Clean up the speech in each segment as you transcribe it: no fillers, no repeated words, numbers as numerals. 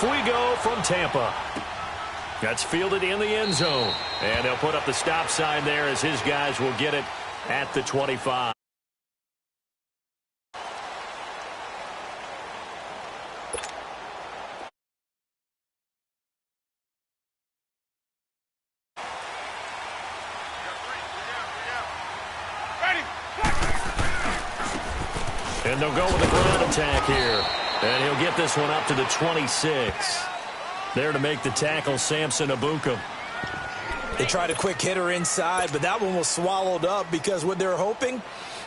We go from Tampa. That's fielded in the end zone. And they'll put up the stop sign there as his guys will get it at the 25. And they'll go with the ground attack here. And he'll get this one up to the 26. There to make the tackle, Samson Abukum. They tried a quick hitter inside, but that one was swallowed up because what they're hoping,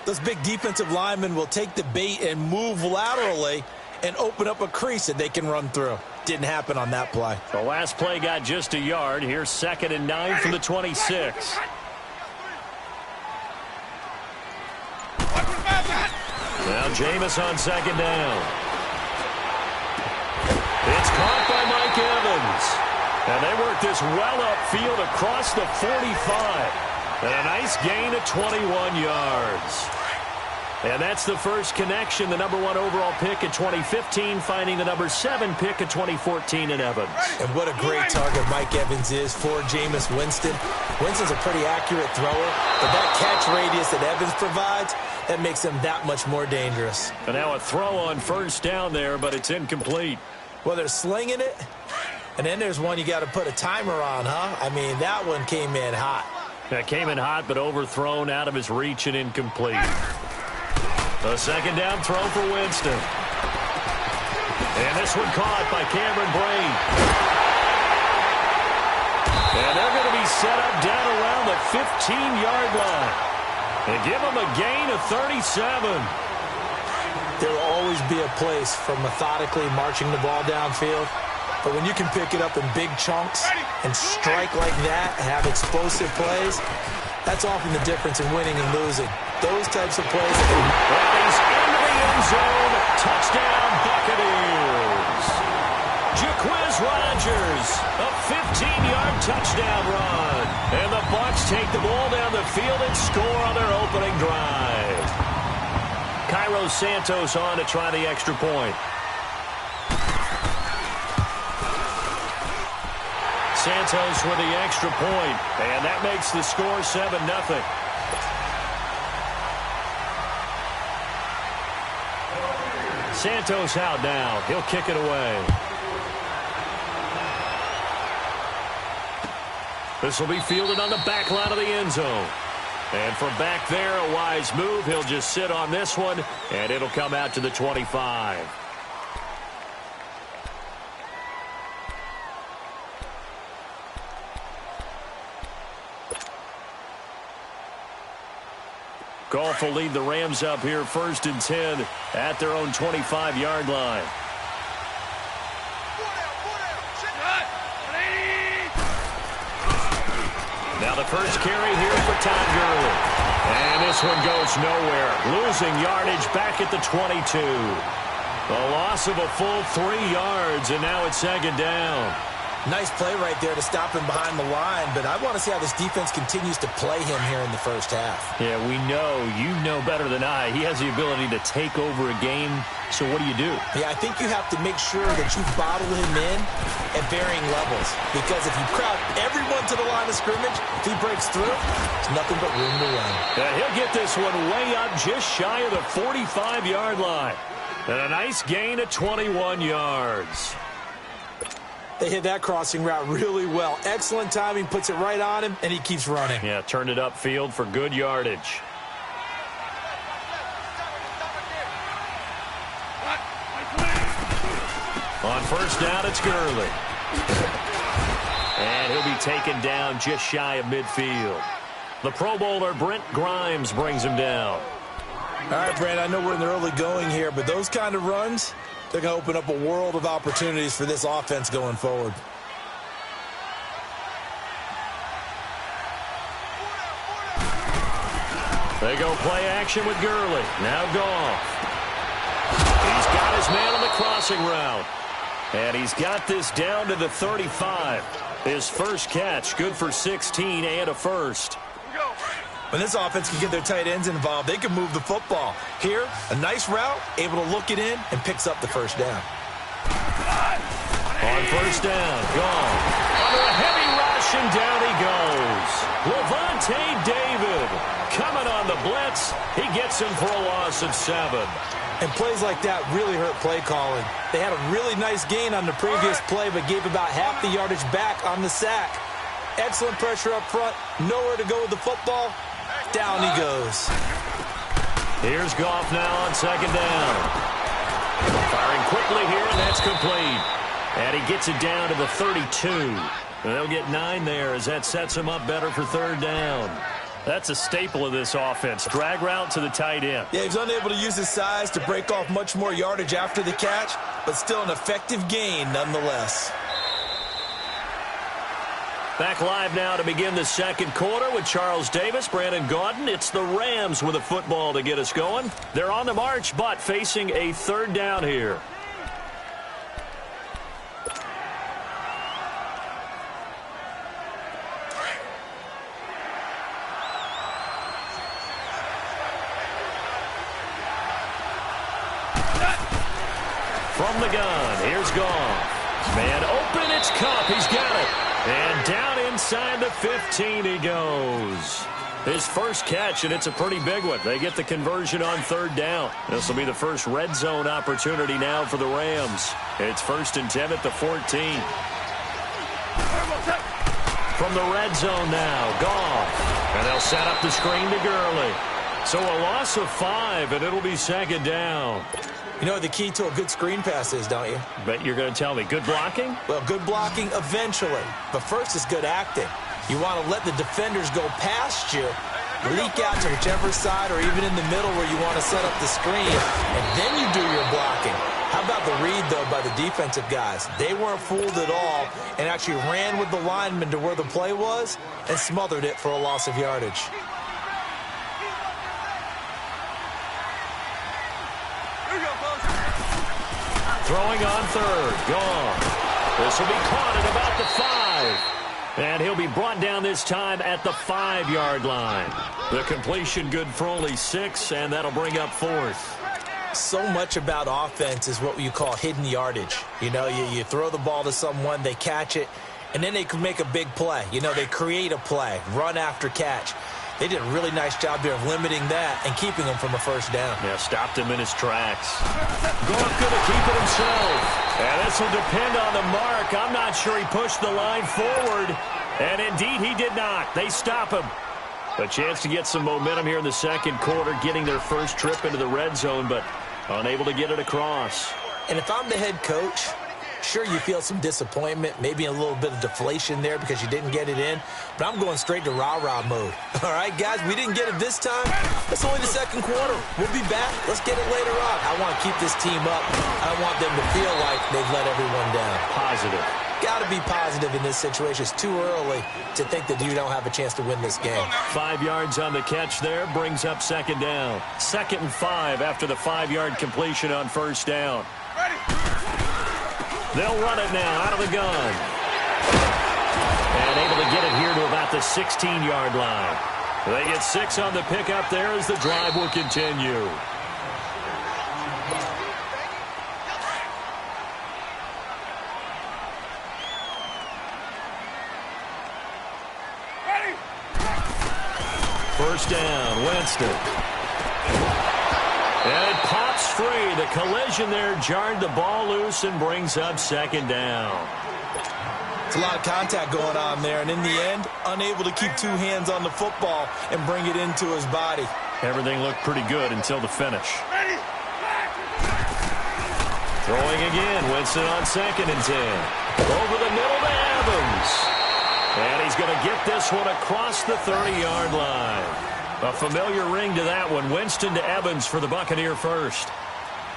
those big defensive linemen will take the bait and move laterally and open up a crease that they can run through. Didn't happen on that play. The last play got just a yard. Here's 2nd and 9 from the 26. Now Jameis on 2nd down. It's caught by Mike Evans. And they work this well upfield across the 45. And a nice gain of 21 yards. And that's the first connection, the number 1 overall pick in 2015, finding the number 7 pick in 2014 in Evans. And what a great target Mike Evans is for Jameis Winston. Winston's a pretty accurate thrower, but that catch radius that Evans provides, that makes him that much more dangerous. And now a throw on 1st down there, but it's incomplete. Well, they're slinging it, and then there's one you got to put a timer on, huh? I mean, that one came in hot. That came in hot, but overthrown out of his reach and incomplete. A 2nd down throw for Winston. And this one caught by Cameron Brate. And they're going to be set up down around the 15-yard line. And give them a gain of 37. There will always be a place for methodically marching the ball downfield. But when you can pick it up in big chunks and strike like that, have explosive plays, that's often the difference in winning and losing. Those types of plays. Well, he's into the end zone. Touchdown, Buccaneers. Jaquiz Rodgers, a 15-yard touchdown run. And the Bucs take the ball down the field and score on their opening drive. Cairo Santos on to try the extra point. Santos with the extra point, and that makes the score 7-0. Santos out now. He'll kick it away. This will be fielded on the back line of the end zone. And from back there, a wise move. He'll just sit on this one, and it'll come out to the 25. Goff will lead the Rams up here 1st and 10 at their own 25-yard line. Now the first carry here for Todd Gurley. And this one goes nowhere. Losing yardage back at the 22. A loss of a full 3 yards, and now it's 2nd down. Nice play right there to stop him behind the line, but I want to see how this defense continues to play him here in the first half. Yeah, we know. You know better than I. He has the ability to take over a game, so what do you do? Yeah, I think you have to make sure that you bottle him in at varying levels, because if you crowd everyone to the line of scrimmage, if he breaks through, there's nothing but room to run. He'll get this one way up just shy of the 45-yard line. And a nice gain of 21 yards. They hit that crossing route really well. Excellent timing, puts it right on him, and he keeps running. Yeah, turned it upfield for good yardage. On 1st down, it's Gurley. And he'll be taken down just shy of midfield. The Pro Bowler, Brent Grimes, brings him down. All right, Brent, I know we're in the early going here, but those kind of runs, they're going to open up a world of opportunities for this offense going forward. They go play action with Gurley. Now Goff. He's got his man on the crossing route. And he's got this down to the 35. His first catch, good for 16 and a first. When this offense can get their tight ends involved, they can move the football. Here, a nice route, able to look it in, and picks up the first down. On first down, gone. Under a heavy rush, and down he goes. Levante David coming on the blitz. He gets him for a loss of 7. And plays like that really hurt play calling. They had a really nice gain on the previous play, but gave about half the yardage back on the sack. Excellent pressure up front. Nowhere to go with the football. Down he goes. Here's Goff now on second down. Firing quickly here, and that's complete. And he gets it down to the 32. And they'll get 9 there as that sets him up better for third down. That's a staple of this offense. Drag route to the tight end. Yeah, he's unable to use his size to break off much more yardage after the catch, but still an effective gain nonetheless. Back live now to begin the second quarter with Charles Davis, Brandon Gaudin. It's the Rams with a football to get us going. They're on the march, but facing a third down here. From the gun, here's Goff. Man open, it's Kupp. He's got it. And down inside the 15 he goes. His first catch, and it's a pretty big one. They get the conversion on third down. This will be the first red zone opportunity now for the Rams. It's 1st and 10 at the 14. From the red zone now, Goff. And they'll set up the screen to Gurley. So a loss of 5, and it'll be second down. You know what the key to a good screen pass is, don't you? Bet you're going to tell me. Good blocking? Well, good blocking eventually. But first is good acting. You want to let the defenders go past you, leak out to whichever side or even in the middle where you want to set up the screen, and then you do your blocking. How about the read, though, by the defensive guys? They weren't fooled at all and actually ran with the lineman to where the play was and smothered it for a loss of yardage. Throwing on third. Gone. This will be caught at about the 5. And he'll be brought down this time at the 5-yard line. The completion good for only 6, and that'll bring up 4th. So much about offense is what you call hidden yardage. You know, you throw the ball to someone, they catch it, and then they can make a big play. You know, they create a play, run after catch. They did a really nice job there of limiting that and keeping him from a first down. Yeah, stopped him in his tracks. Goff going to keep it himself. And this will depend on the mark. I'm not sure he pushed the line forward. And indeed, he did not. They stop him. A chance to get some momentum here in the second quarter, getting their first trip into the red zone, but unable to get it across. And if I'm the head coach, sure, you feel some disappointment, maybe a little bit of deflation there because you didn't get it in, but I'm going straight to rah-rah mode. All right, guys, we didn't get it this time. It's only the second quarter. We'll be back. Let's get it later on. I want to keep this team up. I want them to feel like they've let everyone down. Positive. Got to be positive in this situation. It's too early to think that you don't have a chance to win this game. 5 yards on the catch there brings up second down. 2nd and 5 after the 5-yard completion on first down. They'll run it now out of the gun. And able to get it here to about the 16-yard line. They get 6 on the pickup there as the drive will continue. First down, Winston. And it pops free. The collision there jarred the ball loose and brings up second down. It's a lot of contact going on there, and in the end, unable to keep 2 hands on the football and bring it into his body. Everything looked pretty good until the finish. Throwing again, Winston on 2nd and 10. Over the middle to Evans. And he's going to get this one across the 30-yard line. A familiar ring to that one. Winston to Evans for the Buccaneer first.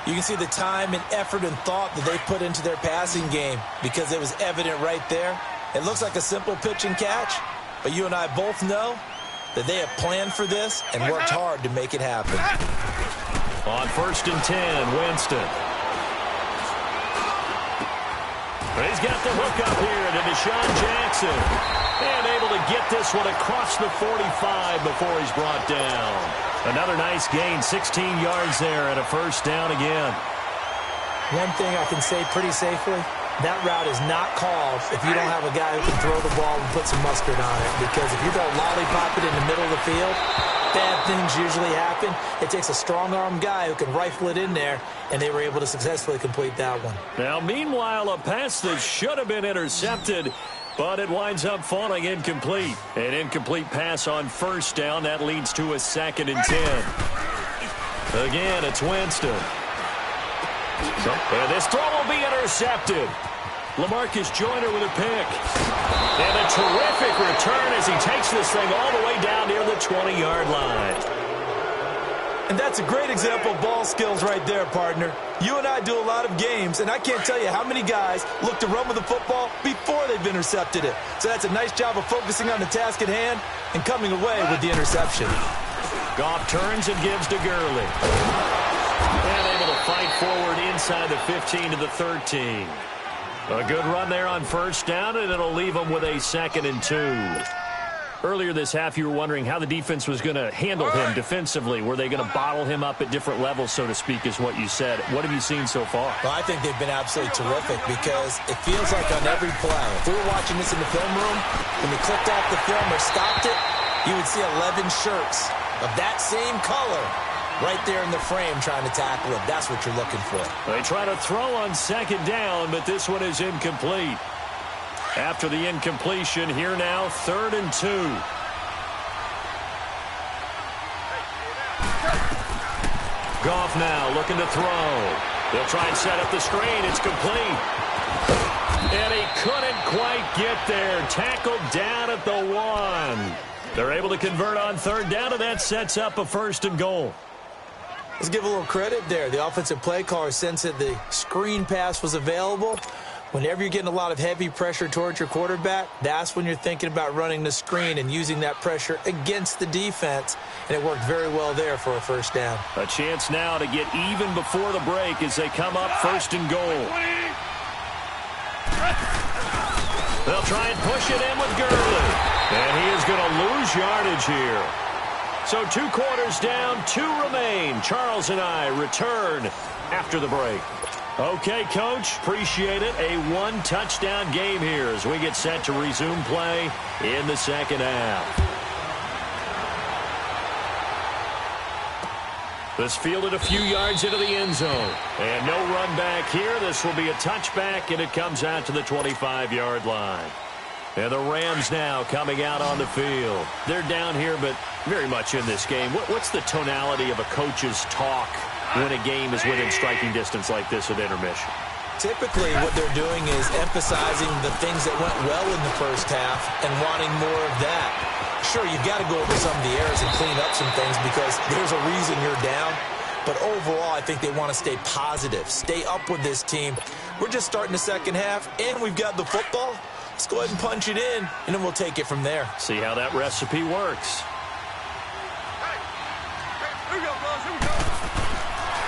You can see the time and effort and thought that they put into their passing game because it was evident right there. It looks like a simple pitch and catch, but you and I both know that they have planned for this and worked hard to make it happen. On 1st and 10, Winston. He's got the hook up here to Deshaun Jackson. And able to get this one across the 45 before he's brought down. Another nice gain, 16 yards there and a first down again. One thing I can say pretty safely, that route is not called if you don't have a guy who can throw the ball and put some mustard on it. Because if you don't lollipop it in the middle of the field, bad things usually happen. It takes a strong-arm guy who can rifle it in there, and they were able to successfully complete that one. Now, meanwhile, a pass that should have been intercepted, but it winds up falling incomplete. An incomplete pass on first down. That leads to a 2nd and 10. Again, it's Winston. And this throw will be intercepted. LaMarcus Joyner with a pick. And a terrific return as he takes this thing all the way down near the 20-yard line. And that's a great example of ball skills right there, partner. You and I do a lot of games, and I can't tell you how many guys look to run with the football before they've intercepted it. So that's a nice job of focusing on the task at hand and coming away with the interception. Goff turns and gives to Gurley. And able to fight forward inside the 15 to the 13. A good run there on first down, and it'll leave them with a 2nd and 2. Earlier this half, you were wondering how the defense was going to handle him defensively. Were they going to bottle him up at different levels, so to speak, is what you said. What have you seen so far? Well, I think they've been absolutely terrific because it feels like on every play, if we were watching this in the film room, when they clicked off the film or stopped it, you would see 11 shirts of that same color right there in the frame trying to tackle him. That's what you're looking for. They try to throw on 2nd down, but this one is incomplete. After the incompletion, here now, 3rd and 2. Goff now looking to throw. They'll try and set up the screen. It's complete. And he couldn't quite get there. Tackled down at the 1. They're able to convert on 3rd down, and that sets up a 1st and goal. Let's give a little credit there. The offensive play caller sensed that the screen pass was available. Whenever you're getting a lot of heavy pressure towards your quarterback, that's when you're thinking about running the screen and using that pressure against the defense. And it worked very well there for a 1st down. A chance now to get even before the break as they come up 1st and goal. They'll try and push it in with Gurley. And he is going to lose yardage here. So 2 quarters down, 2 remain. Charles and I return after the break. Okay, Coach, appreciate it. A 1-touchdown game here as we get set to resume play in the 2nd half. This fielded a few yards into the end zone. And no run back here. This will be a touchback, and it comes out to the 25-yard line. And the Rams now coming out on the field. They're down here, but very much in this game. What's the tonality of a coach's talk when a game is within striking distance like this at intermission? Typically, what they're doing is emphasizing the things that went well in the first half and wanting more of that. Sure, you've got to go over some of the errors and clean up some things because there's a reason you're down. But overall, I think they want to stay positive, stay up with this team. We're just starting the second half, and we've got the football. Let's go ahead and punch it in, and then we'll take it from there. See how that recipe works.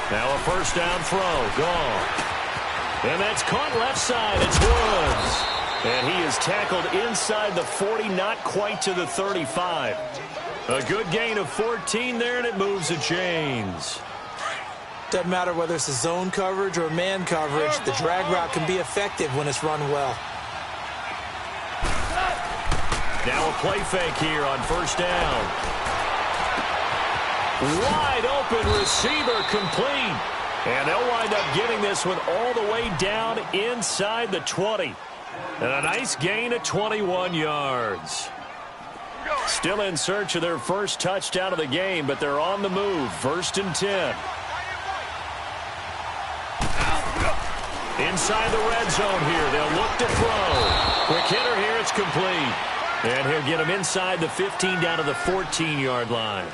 Now a 1st down throw, gone. And that's caught left side. It's Woods. And he is tackled inside the 40, not quite to the 35. A good gain of 14 there, and it moves the chains. Doesn't matter whether it's a zone coverage or man coverage, the drag route can be effective when it's run well. Now a play fake here on 1st down. Wide open receiver complete. And they'll wind up getting this one all the way down inside the 20. And a nice gain of 21 yards. Still in search of their first touchdown of the game, but they're on the move. 1st and 10. Inside the red zone here. They'll look to throw. Quick hitter here. It's complete. And he'll get him inside the 15 down to the 14-yard line.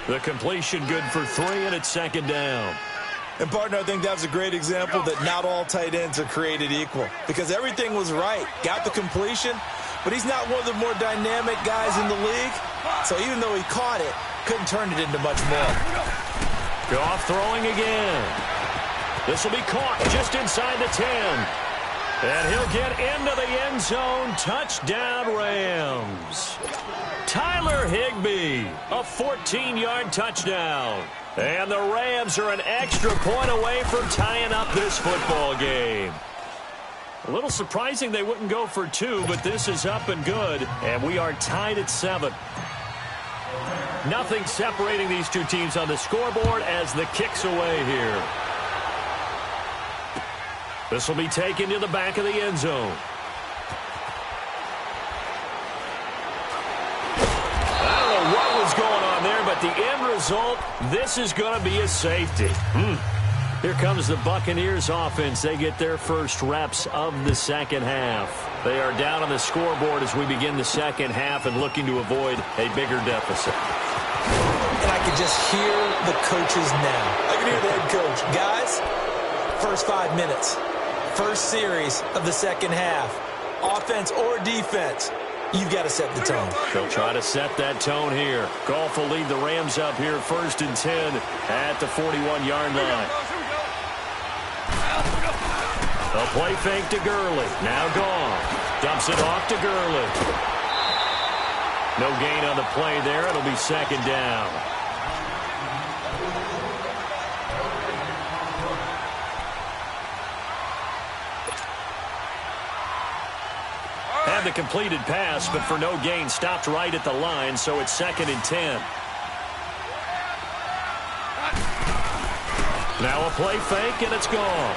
The completion good for 3, and it's 2nd down. And, partner, I think that's a great example that not all tight ends are created equal because everything was right. Got the completion, but he's not one of the more dynamic guys in the league. So even though he caught it, couldn't turn it into much more. Goff throwing again. This will be caught just inside the 10. And he'll get into the end zone. Touchdown, Rams. Tyler Higbee, a 14-yard touchdown. And the Rams are an extra point away from tying up this football game. A little surprising they wouldn't go for 2, but this is up and good, and we are tied at 7. Nothing separating these two teams on the scoreboard as the kick's away here. This will be taken to the back of the end zone. I don't know what was going on there, but the end result, this is going to be a safety. Here comes the Buccaneers offense. They get their first reps of the second half. They are down on the scoreboard as we begin the second half and looking to avoid a bigger deficit. And I can just hear the coaches now. I can hear the head coach. Guys, first 5 minutes, first series of the second half, offense or defense, you've got to set the tone. They'll try to set that tone here. Goff will lead the Rams up here first and 10 at the 41-yard line. A play fake to Gurley. Now Goff dumps it off to Gurley. No gain on the play there. It'll be second down. Had the completed pass, but for no gain, stopped right at the line, so it's second and 10. Now a play fake, and it's gone.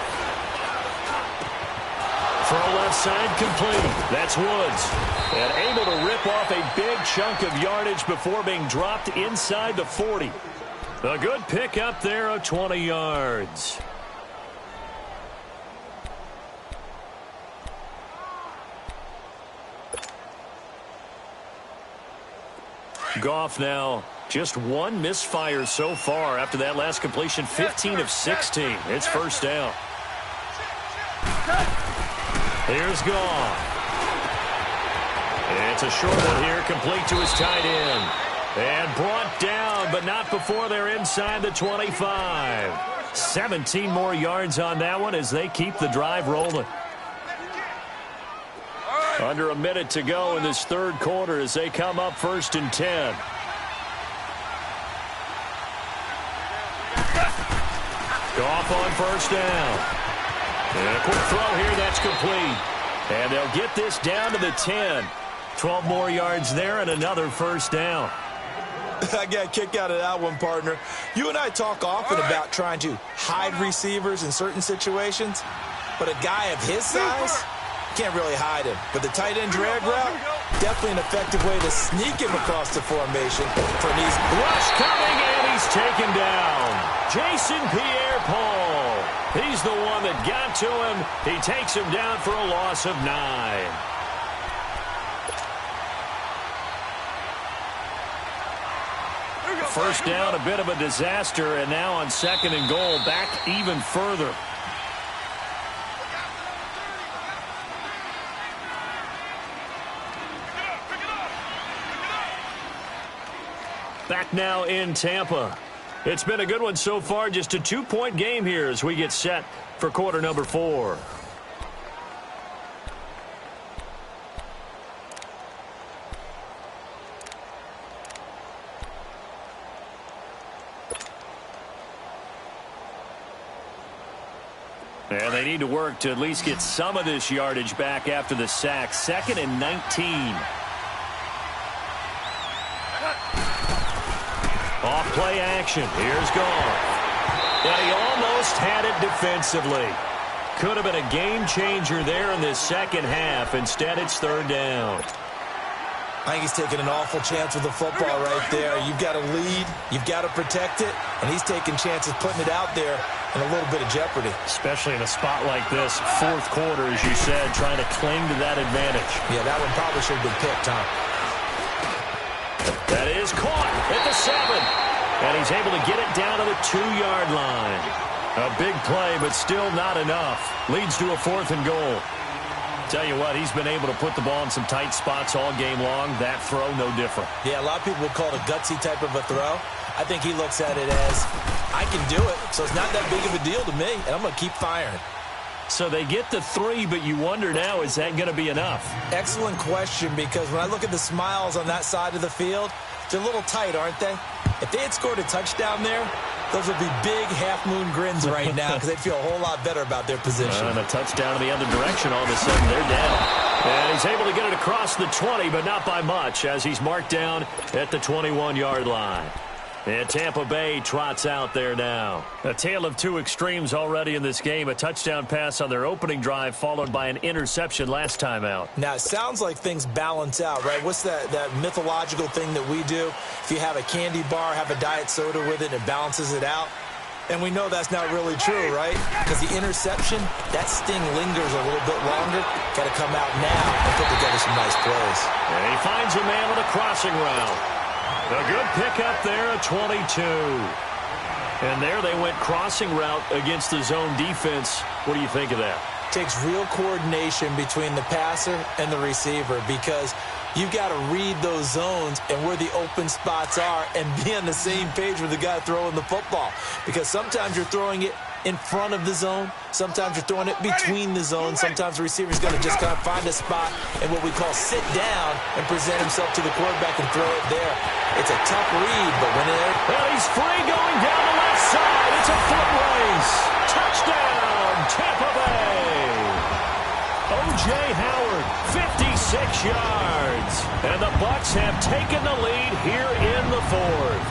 Throw left side complete. That's Woods. And able to rip off a big chunk of yardage before being dropped inside the 40. A good pickup there of 20 yards. Goff now just one misfire so far after that last completion. 15 of 16. It's first down. Here's Goff. It's a short one here, complete to his tight end. And brought down, but not before they're inside the 25. 17 more yards on that one as they keep the drive rolling. Under a minute to go in this third quarter as they come up first and 10. Goff on first down. And a quick throw here, that's complete. And they'll get this down to the 10. 12 more yards there and another first down. I got a kick out of that one, partner. You and I talk often about trying to hide receivers in certain situations, but a guy of his size can't really hide him. But the tight end drag route, definitely an effective way to sneak him across the formation for an easy rush coming, and he's taken down. Jason Pierre-Paul. He's the one that got to him. He takes him down for a loss of 9. First down, a bit of a disaster, and now on second and goal, back even further. Back now in Tampa. It's been a good one so far, just a 2-point game here as we get set for quarter number 4. And they need to work to at least get some of this yardage back after the sack. Second and 19. Off play action. Here's Goff. And he almost had it defensively. Could have been a game changer there in this second half. Instead, it's third down. I think he's taking an awful chance with the football right there. You've got to lead. You've got to protect it. And he's taking chances putting it out there in a little bit of jeopardy. Especially in a spot like this, fourth quarter, as you said, trying to cling to that advantage. Yeah, that one probably should have been picked, huh? That is caught at the 7. And he's able to get it down to the 2-yard line. A big play, but still not enough. Leads to a fourth and goal. Tell you what, he's been able to put the ball in some tight spots all game long. That throw, no different. Yeah, a lot of people would call it a gutsy type of a throw. I think he looks at it as, I can do it, so it's not that big of a deal to me, and I'm going to keep firing. So they get the 3, but you wonder now, is that going to be enough? Excellent question, because when I look at the smiles on that side of the field, they're a little tight, aren't they? If they had scored a touchdown there, Those would be big half-moon grins right now because they'd feel a whole lot better about their position. And a touchdown in the other direction. All of a sudden, they're down. And he's able to get it across the 20, but not by much, as he's marked down at the 21-yard line. And Tampa Bay trots out there now. A tale of two extremes already in this game. A touchdown pass on their opening drive, followed by an interception last time out. Now, it sounds like things balance out, right? What's that mythological thing that we do? If you have a candy bar, have a diet soda with it, and it balances it out. And we know that's not really true, right? Because the interception, that sting lingers a little bit longer. Got to come out now and put together some nice plays. And he finds a man with a crossing route. A good pickup there, a 22. And there they went crossing route against the zone defense. What do you think of that? Takes real coordination between the passer and the receiver because you've got to read those zones and where the open spots are and be on the same page with the guy throwing the football. Because sometimes you're throwing it in front of the zone. Sometimes you're throwing it between the zones. Sometimes the receiver's going to just kind of find a spot and what we call sit down and present himself to the quarterback and throw it there. It's a tough read, but when it... Well, he's free going down the left side. It's a foot race. Touchdown, Tampa Bay. O.J. Howard, 56 yards. And the Bucs have taken the lead here in the fourth.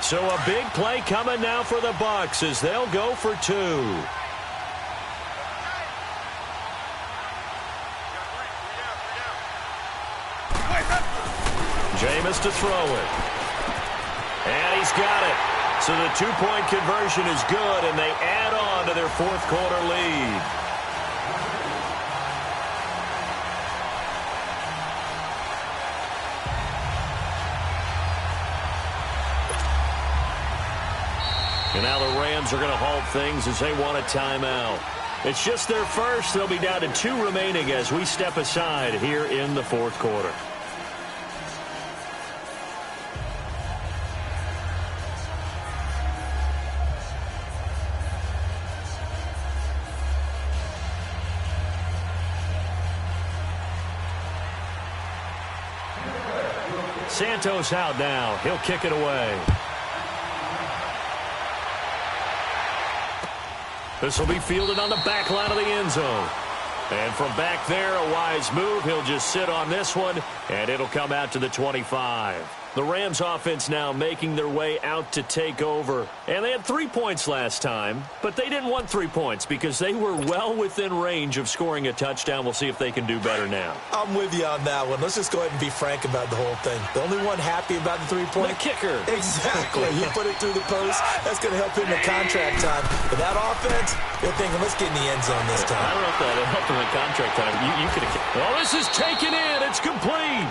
So a big play coming now for the Bucs as they'll go for two. Jameis to throw it. And he's got it. So the two-point conversion is good, and they add on to their fourth quarter lead. And now the Rams are going to halt things as they want a timeout. It's just their first. They'll be down to two remaining as we step aside here in the fourth quarter. Santos out now. He'll kick it away. This will be fielded on the back line of the end zone. And from back there, a wise move. He'll just sit on this one, and it'll come out to the 25. The Rams offense now making their way out to take over. And they had 3 points last time, but they didn't want 3 points because they were well within range of scoring a touchdown. We'll see if they can do better now. I'm with you on that one. Let's just go ahead and be frank about the whole thing. The only one happy about the 3-point? The kicker. Exactly. You put it through the post. That's going to help him in contract time. But that offense, they're thinking, let's get in the end zone this time. I don't know if that helped him in contract time. You could have. Well, this is taken in. It's complete.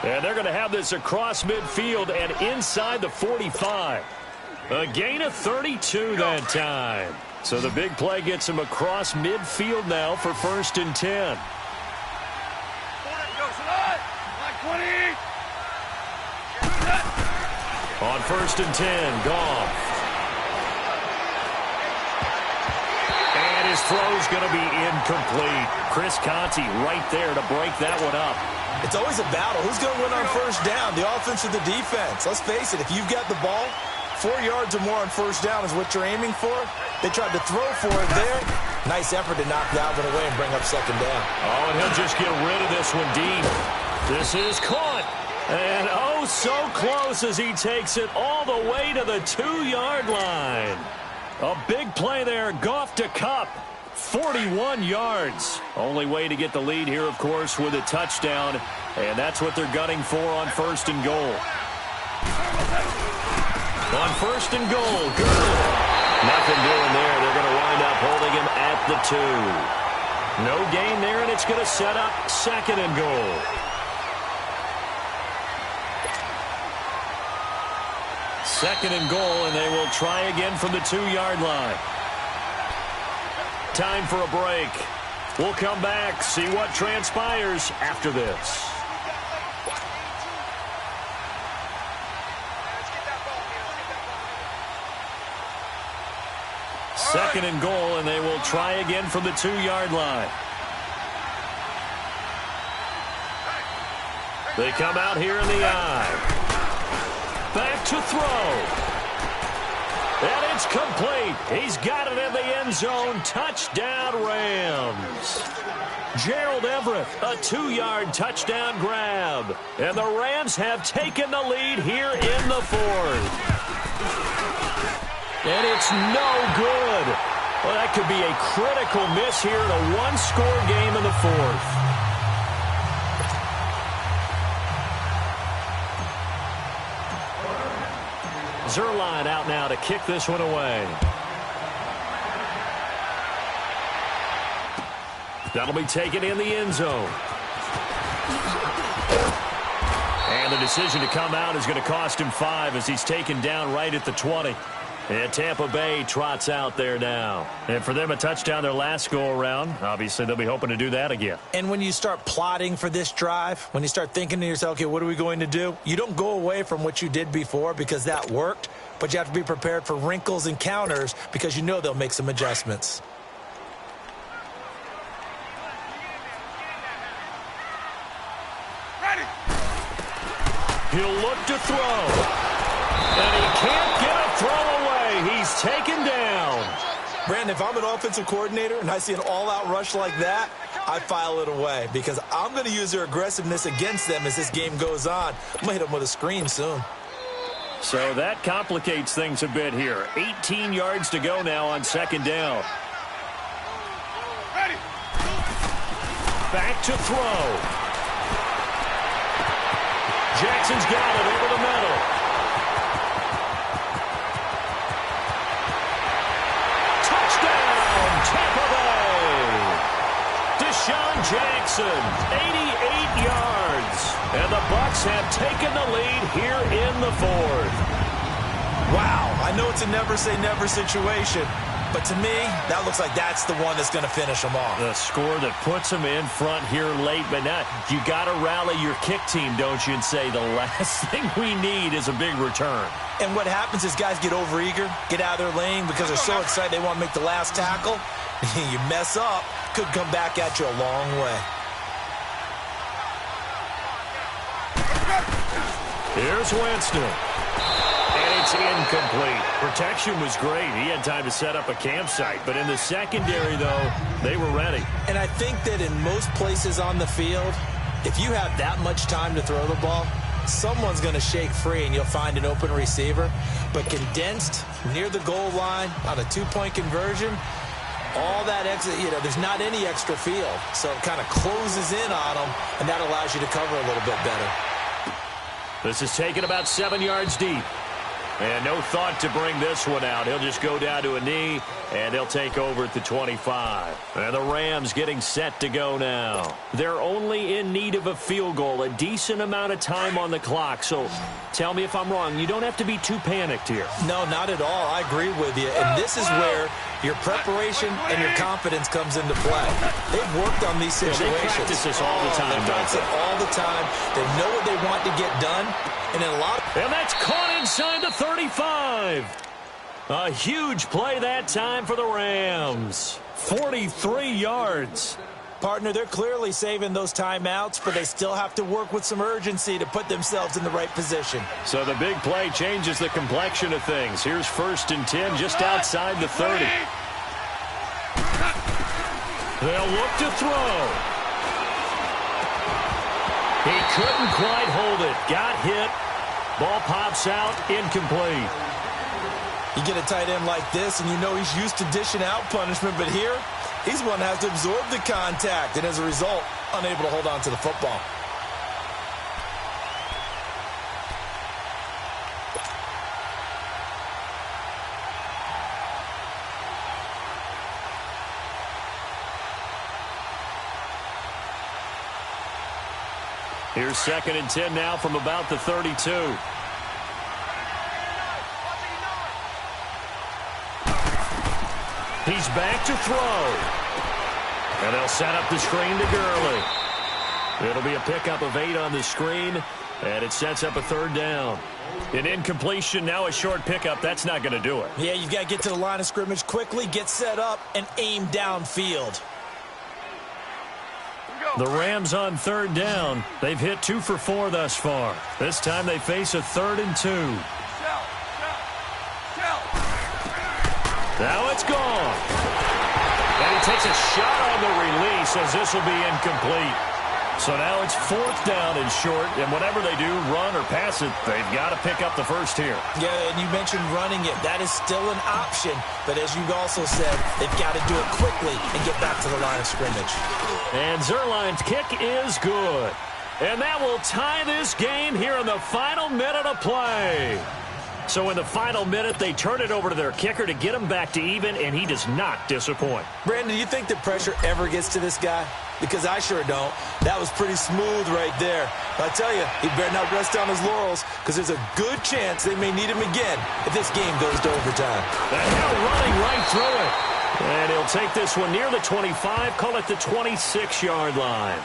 And they're going to have this across midfield and inside the 45. A gain of 32 that time. So the big play gets him across midfield now for 1st and 10. On 1st and 10, Goff. And his throw's going to be incomplete. Chris Conte right there to break that one up. It's always a battle. Who's going to win on 1st down, the offense or the defense? Let's face it, if you've got the ball, 4 yards or more on 1st down is what you're aiming for. They tried to throw for it there. Nice effort to knock that one away and bring up 2nd down. Oh, and he'll just get rid of this one deep. This is caught. And oh, so close as he takes it all the way to the 2-yard line. A big play there, Goff to Kupp. 41 yards. Only way to get the lead here, of course, with a touchdown. And that's what they're gunning for on 1st and goal. On 1st and goal, good. Nothing doing there. They're going to wind up holding him at the 2. No gain there, and it's going to set up 2nd and goal. Second and goal, and they will try again from the 2-yard line. Time for a break. We'll come back, see what transpires after this. 2nd and goal, and they will try again from the 2-yard line. They come out here in the eye. Back to throw. And it's complete. He's got it in the end zone. Touchdown, Rams. Gerald Everett, a 2-yard touchdown grab. And the Rams have taken the lead here in the 4th. And it's no good. Well, that could be a critical miss here in a one-score game in the 4th. Zerline out now to kick this one away. That'll be taken in the end zone. And the decision to come out is going to cost him 5 as he's taken down right at the 20. And Tampa Bay trots out there now. And for them, a touchdown their last go-around. Obviously, they'll be hoping to do that again. And when you start plotting for this drive, when you start thinking to yourself, okay, what are we going to do? You don't go away from what you did before because that worked, but you have to be prepared for wrinkles and counters because you know they'll make some adjustments. He'll look to throw. And he can't get a throw away. He's taken down. Brandon, if I'm an offensive coordinator and I see an all-out rush like that, I file it away because I'm going to use their aggressiveness against them as this game goes on. I'm going to hit them with a screen soon. So that complicates things a bit here. 18 yards to go now on 2nd down. Back to throw. Jackson's got it over the middle. Touchdown, Tampa Bay. Deshaun Jackson, 88 yards. And the Bucs have taken the lead here in the 4th. Wow, I know it's a never-say-never situation, but to me, that looks like that's the one that's going to finish them off. The score that puts them in front here late, but now you got to rally your kick team, don't you, and say the last thing we need is a big return. And what happens is guys get overeager, get out of their lane because they're so excited they want to make the last tackle. You mess up, could come back at you a long way. Here's Winston. And it's incomplete. Protection was great. He had time to set up a campsite. But in the secondary, though, they were ready. And I think that in most places on the field, if you have that much time to throw the ball, someone's going to shake free and you'll find an open receiver. But condensed near the goal line on a 2-point conversion, all that extra, there's not any extra field. So it kind of closes in on them, and that allows you to cover a little bit better. This is taken about 7 yards deep. And no thought to bring this one out. He'll just go down to a knee, and they'll take over at the 25. And the Rams getting set to go now. They're only in need of a field goal, a decent amount of time on the clock. So tell me if I'm wrong. You don't have to be too panicked here. No, not at all. I agree with you. And this is where your preparation and your confidence comes into play. They've worked on these situations. They practice this all the time. They practice it all the time. They know what they want to get done. And that's caught inside the 35. A huge play that time for the Rams. 43 yards. Partner, they're clearly saving those timeouts, but they still have to work with some urgency to put themselves in the right position. So the big play changes the complexion of things. Here's 1st and 10 just outside the 30. They'll look to throw. He couldn't quite hold it. Got hit. Ball pops out. Incomplete. You get a tight end like this, and you know he's used to dishing out punishment, but here, he's one that has to absorb the contact, and as a result, unable to hold on to the football. Here's 2nd and 10 now from about the 32. He's back to throw. And they'll set up the screen to Gurley. It'll be a pickup of 8 on the screen, and it sets up a 3rd down. An incompletion, now a short pickup. That's not going to do it. Yeah, you've got to get to the line of scrimmage quickly, get set up, and aim downfield. The Rams on third down. They've hit 2 for 4 thus far. This time they face a 3rd and 2. Now it's gone. And he takes a shot on the release as this will be incomplete. So now it's 4th down and short, and whatever they do, run or pass it, they've got to pick up the first here. Yeah, and you mentioned running it. That is still an option, but as you also said, they've got to do it quickly and get back to the line of scrimmage. And Zerline's kick is good. And that will tie this game here in the final minute of play. So in the final minute, they turn it over to their kicker to get him back to even, and he does not disappoint. Brandon, do you think that pressure ever gets to this guy? Because I sure don't. That was pretty smooth right there. But I tell you, he better not rest on his laurels, because there's a good chance they may need him again if this game goes to overtime. And now running right through it. And he'll take this one near the 25, call it the 26-yard line.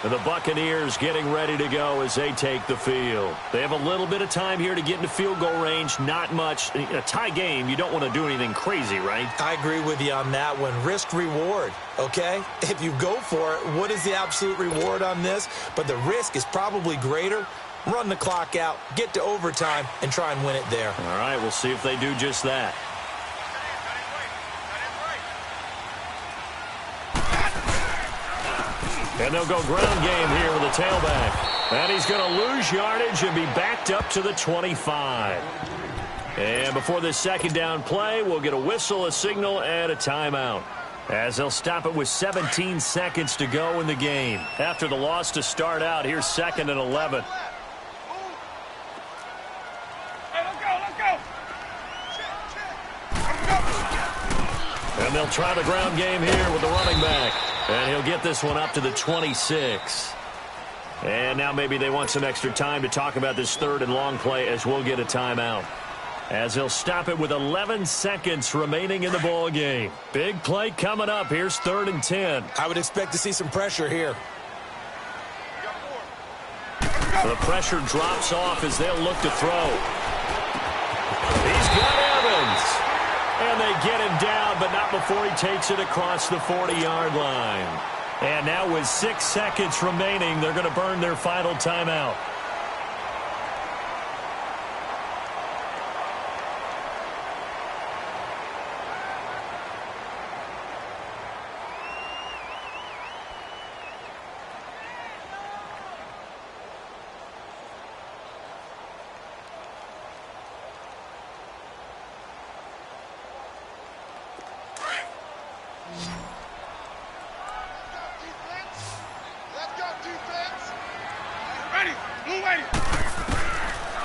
And the Buccaneers getting ready to go as they take the field. They have a little bit of time here to get into field goal range, not much. In a tie game, you don't want to do anything crazy, right? I agree with you on that one. Risk-reward, okay? If you go for it, what is the absolute reward on this? But the risk is probably greater. Run the clock out, get to overtime, and try and win it there. All right, we'll see if they do just that. And they'll go ground game here with a tailback. And he's going to lose yardage and be backed up to the 25. And before this second down play, we'll get a whistle, a signal, and a timeout, as they'll stop it with 17 seconds to go in the game. After the loss to start out, here's 2nd and 11. And they'll try the ground game here with the running back. And he'll get this one up to the 26. And now maybe they want some extra time to talk about this 3rd and long play, as we'll get a timeout, as they'll stop it with 11 seconds remaining in the ball game. Big play coming up. Here's 3rd and 10. I would expect to see some pressure here. The pressure drops off as they'll look to throw. He's got Evans. And they get him down, but not before he takes it across the 40-yard line. And now with 6 seconds remaining, they're going to burn their final timeout.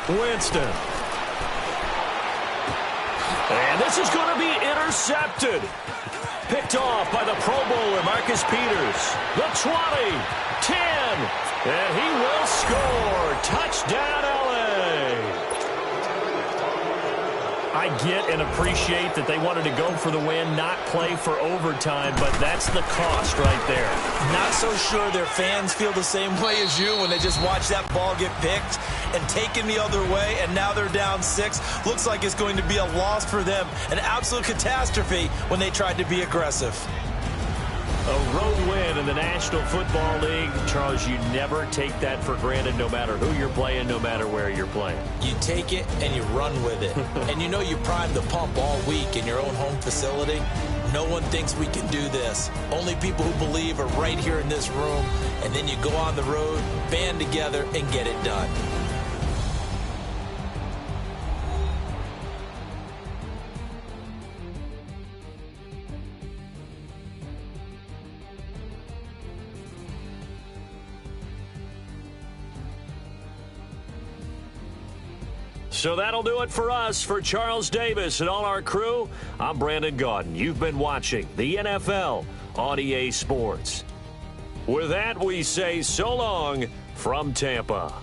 Winston. And this is going to be intercepted. Picked off by the Pro Bowler, Marcus Peters. The 20, 10, and he will score. Touchdown, LA. I get and appreciate that they wanted to go for the win, not play for overtime, but that's the cost right there. Not so sure their fans feel the same way as you when they just watch that ball get picked and taken the other way, and now they're down 6. Looks like it's going to be a loss for them. An absolute catastrophe when they tried to be aggressive. A road win in the National Football League. Charles, you never take that for granted, no matter who you're playing, no matter where you're playing. You take it and you run with it. And you know you primed the pump all week in your own home facility. No one thinks we can do this. Only people who believe are right here in this room. And then you go on the road, band together, and get it done. So that'll do it for us. For Charles Davis and all our crew, I'm Brandon Gaudin. You've been watching the NFL on EA Sports. With that, we say so long from Tampa.